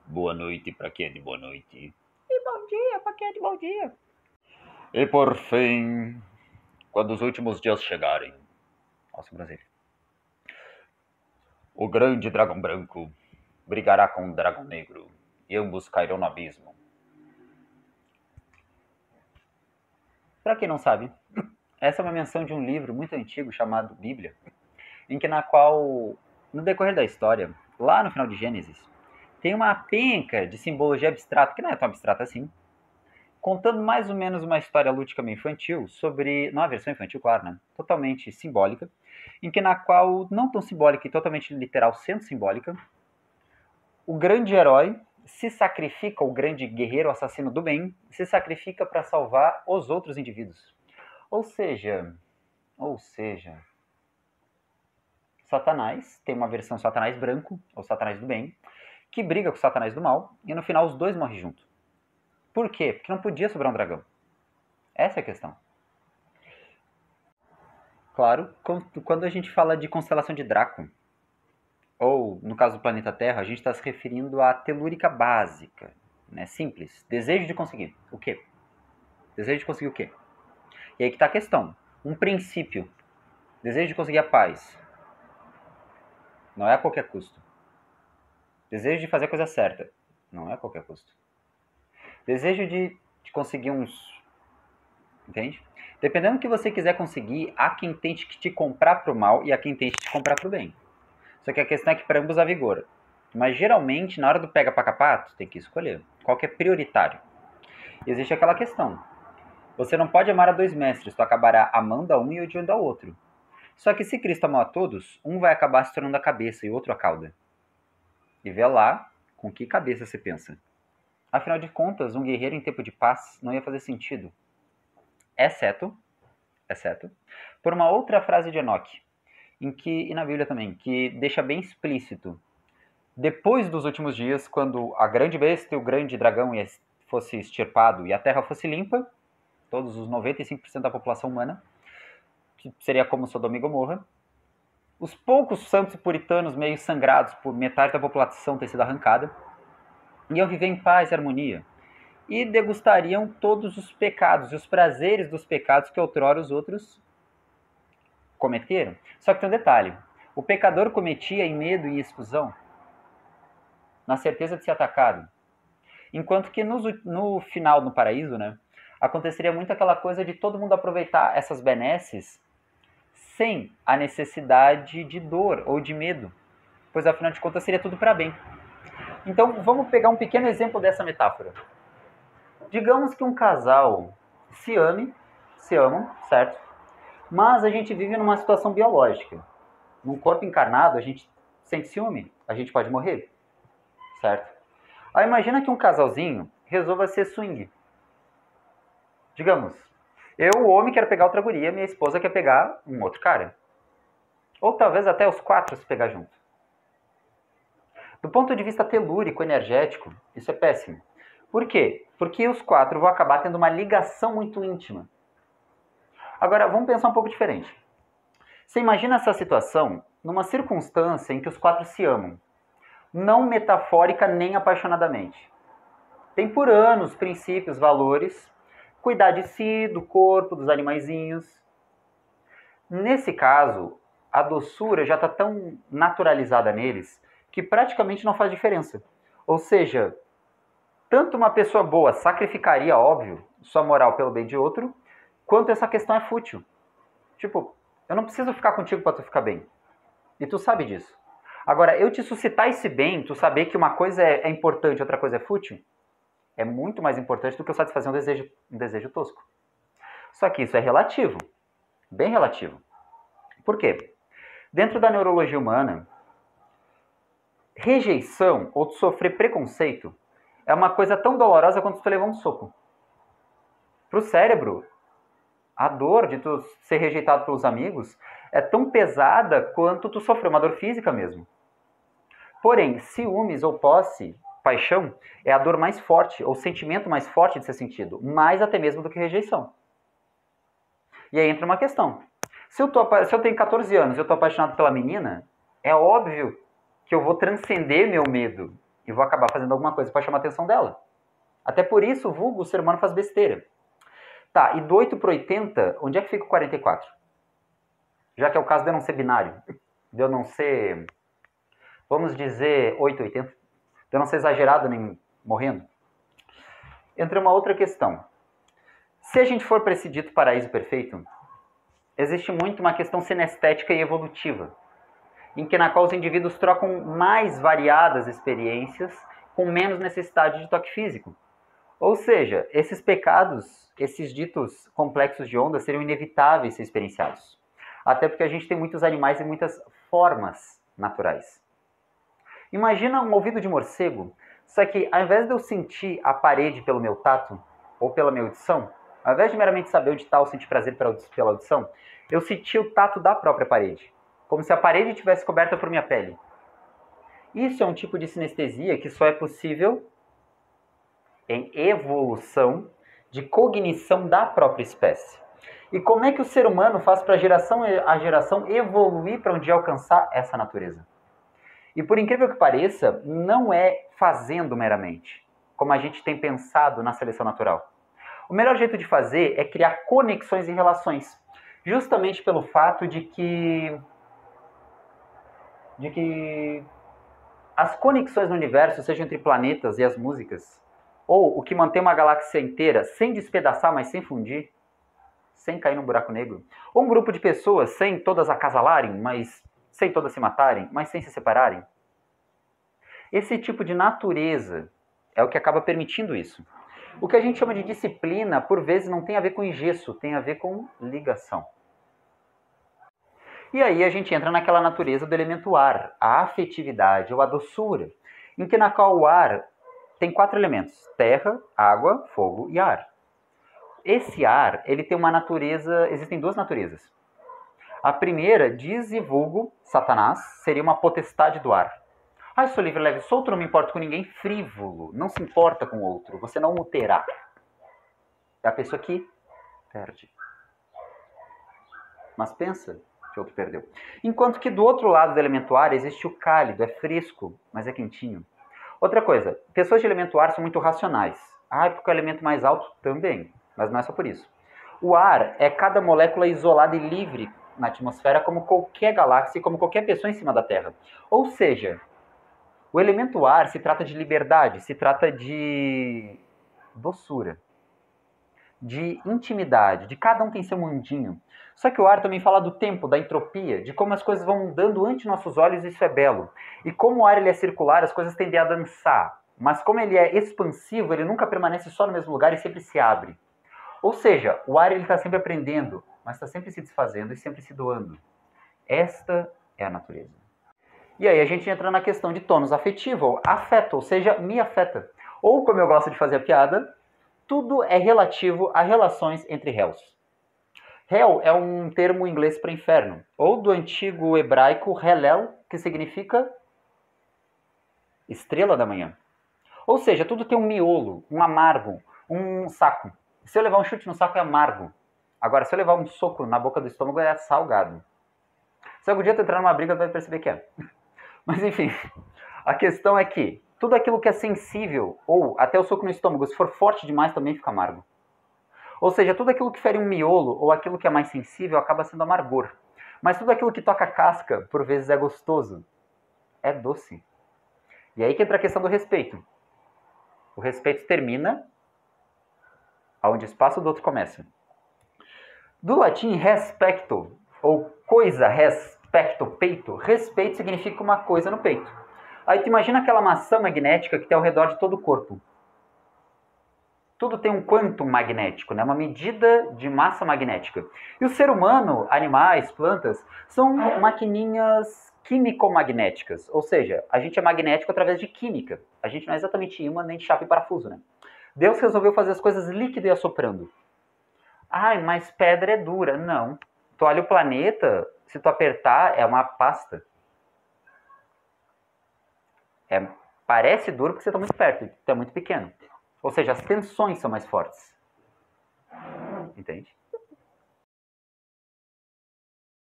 Boa noite pra quem é de boa noite. E bom dia pra quem é de bom dia. E por fim, quando os últimos dias chegarem, Nossa, Brasil. o grande dragão branco brigará com o dragão negro e ambos cairão no abismo. Pra quem não sabe, essa é uma menção de um livro muito antigo chamado Bíblia, na qual, no decorrer da história, lá no final de Gênesis, tem uma penca de simbologia abstrata, que não é tão abstrata assim, contando mais ou menos uma história lúdica meio infantil sobre, não a versão infantil, claro, né? Totalmente simbólica, na qual, não tão simbólica e totalmente literal, sendo simbólica, o grande herói se sacrifica, o grande guerreiro assassino do bem, se sacrifica para salvar os outros indivíduos. Ou seja, Satanás tem uma versão Satanás branco, ou Satanás do bem, que briga com o Satanás do mal, e no final os dois morrem juntos. Por quê? Porque não podia sobrar um dragão. Essa é a questão. Claro, quando a gente fala de constelação de Draco, ou no caso do planeta Terra, a gente está se referindo à telúrica básica, né? Simples. Desejo de conseguir. O quê? Desejo de conseguir o quê? E aí que está a questão. Um princípio. Desejo de conseguir a paz. Não é a qualquer custo. Desejo de fazer a coisa certa. Não é a qualquer custo. Desejo de conseguir uns... Entende? Dependendo do que você quiser conseguir, há quem tente te comprar pro mal e há quem tente te comprar pro bem. Só que a questão é que para ambos há vigor. Mas geralmente, na hora do pega pra capar, tu tem que escolher. Qual que é prioritário? E existe aquela questão. Você não pode amar a dois mestres, tu acabará amando a um e odiando ao outro. Só que se Cristo amou a todos, um vai acabar se tornando a cabeça e outro a cauda. E vê lá com que cabeça você pensa. Afinal de contas, um guerreiro em tempo de paz não ia fazer sentido. Exceto, por uma outra frase de Enoque, e na Bíblia também, que deixa bem explícito. Depois dos últimos dias, quando a grande besta e o grande dragão fosse extirpado e a terra fosse limpa, todos os 95% da população humana, que seria como Sodoma e Gomorra, os poucos santos puritanos meio sangrados por metade da população ter sido arrancada, iam viver em paz e harmonia, e degustariam todos os pecados e os prazeres dos pecados que outrora os outros cometeram. Só que tem um detalhe, o pecador cometia em medo e exclusão, na certeza de ser atacado, enquanto que no final, no paraíso, né, aconteceria muito aquela coisa de todo mundo aproveitar essas benesses sem a necessidade de dor ou de medo, pois afinal de contas seria tudo para bem. Então vamos pegar um pequeno exemplo dessa metáfora. Digamos que um casal se amam, certo? Mas a gente vive numa situação biológica. Num corpo encarnado, a gente sente ciúme, a gente pode morrer, certo? Aí imagina que um casalzinho resolva ser swing. Digamos, eu, o homem, quero pegar outra guria, minha esposa quer pegar um outro cara. Ou talvez até os quatro se pegar junto. Do ponto de vista telúrico, energético, isso é péssimo. Por quê? Porque os quatro vão acabar tendo uma ligação muito íntima. Agora, vamos pensar um pouco diferente. Você imagina essa situação numa circunstância em que os quatro se amam. Não metafórica nem apaixonadamente. Tem por anos princípios, valores, cuidar de si, do corpo, dos animaizinhos. Nesse caso, a doçura já está tão naturalizada neles que praticamente não faz diferença. Ou seja, tanto uma pessoa boa sacrificaria, óbvio, sua moral pelo bem de outro, quanto essa questão é fútil. Tipo, eu não preciso ficar contigo para tu ficar bem. E tu sabe disso. Agora, eu te suscitar esse bem, tu saber que uma coisa é importante, outra coisa é fútil, é muito mais importante do que eu satisfazer um desejo tosco. Só que isso é relativo. Bem relativo. Por quê? Dentro da neurologia humana, rejeição ou sofrer preconceito é uma coisa tão dolorosa quanto tu levar um soco. Para o cérebro, a dor de tu ser rejeitado pelos amigos é tão pesada quanto tu sofrer uma dor física mesmo. Porém, ciúmes ou posse, paixão, é a dor mais forte, ou o sentimento mais forte de ser sentido, mais até mesmo do que rejeição. E aí entra uma questão. Se eu tenho 14 anos e eu tô apaixonado pela menina, é óbvio que eu vou transcender meu medo. e vou acabar fazendo alguma coisa para chamar a atenção dela. Até por isso, vulgo, o ser humano faz besteira. Tá, e do 8 para 80, onde é que fica o 44? Já que é o caso de eu não ser binário, de eu não ser, vamos dizer, 880, de eu não ser exagerado nem morrendo. Entra uma outra questão. Se a gente for para esse dito paraíso perfeito, existe muito uma questão sinestética e evolutiva, na qual os indivíduos trocam mais variadas experiências com menos necessidade de toque físico. Ou seja, esses pecados, esses ditos complexos de onda seriam inevitáveis ser experienciados. Até porque a gente tem muitos animais e muitas formas naturais. Imagina um ouvido de morcego, só que ao invés de eu sentir a parede pelo meu tato ou pela minha audição, ao invés de meramente saber onde está ou sentir prazer pela audição, eu senti o tato da própria parede, como se a parede tivesse coberta por minha pele. Isso é um tipo de sinestesia que só é possível em evolução de cognição da própria espécie. E como é que o ser humano faz para a geração evoluir para um dia alcançar essa natureza? E por incrível que pareça, não é fazendo meramente, como a gente tem pensado na seleção natural. O melhor jeito de fazer é criar conexões e relações, justamente pelo fato de que as conexões no universo, seja entre planetas e as músicas, ou o que mantém uma galáxia inteira sem despedaçar, mas sem fundir, sem cair num buraco negro, ou um grupo de pessoas sem todas acasalarem, mas sem todas se matarem, mas sem se separarem. Esse tipo de natureza é o que acaba permitindo isso. O que a gente chama de disciplina, por vezes, não tem a ver com engesso, tem a ver com ligação. E aí a gente entra naquela natureza do elemento ar, a afetividade ou a doçura, na qual o ar tem 4 elementos: terra, água, fogo e ar. Esse ar, ele tem uma natureza, existem 2 naturezas. A primeira, diz e vulgo Satanás, seria uma potestade do ar. Ah, eu sou livre, leve, solto, não me importo com ninguém, frívolo, não se importa com o outro, você não o terá. É a pessoa que perde. Mas pensa que o outro perdeu. Enquanto que do outro lado do elemento ar existe o cálido, é fresco, mas é quentinho. Outra coisa, pessoas de elemento ar são muito racionais. Ah, porque o elemento mais alto também, mas não é só por isso. O ar é cada molécula isolada e livre na atmosfera, como qualquer galáxia e como qualquer pessoa em cima da Terra. Ou seja, o elemento ar se trata de liberdade, se trata de doçura, de intimidade, de cada um tem seu mundinho. Só que o ar também fala do tempo, da entropia, de como as coisas vão mudando ante nossos olhos, isso é belo. E como o ar ele é circular, as coisas tendem a dançar. Mas como ele é expansivo, ele nunca permanece só no mesmo lugar e sempre se abre. Ou seja, o ar está sempre aprendendo, mas está sempre se desfazendo e sempre se doando. Esta é a natureza. E aí a gente entra na questão de tônus afetivo, ou afeto, ou seja, me afeta. Ou, como eu gosto de fazer a piada, tudo é relativo a relações entre réus. Hell é um termo inglês para inferno, ou do antigo hebraico Hellel, que significa estrela da manhã. Ou seja, tudo tem um miolo, um amargo, um saco. Se eu levar um chute no saco é amargo. Agora, se eu levar um soco na boca do estômago é salgado. Se algum dia tu entrar numa briga, tu vai perceber que é. Mas enfim, a questão é que tudo aquilo que é sensível, ou até o soco no estômago, se for forte demais, também fica amargo. Ou seja, tudo aquilo que fere um miolo, ou aquilo que é mais sensível, acaba sendo amargor. Mas tudo aquilo que toca a casca, por vezes é gostoso. É doce. E aí que entra a questão do respeito. O respeito termina onde o espaço do outro começa. Do latim respecto, ou coisa, respecto, peito, respeito significa uma coisa no peito. Aí tu imagina aquela maçã magnética que tem ao redor de todo o corpo. Tudo tem um quantum magnético, né? Uma medida de massa magnética. E o ser humano, animais, plantas, são maquininhas químico-magnéticas. Ou seja, a gente é magnético através de química. A gente não é exatamente ímã nem de chapa e parafuso, né? Deus resolveu fazer as coisas líquido e assoprando. Ai, mas pedra é dura. Não. Tu olha o planeta, se tu apertar, é uma pasta. Parece duro porque você está muito perto, tu é muito pequeno. Ou seja, as tensões são mais fortes. Entende?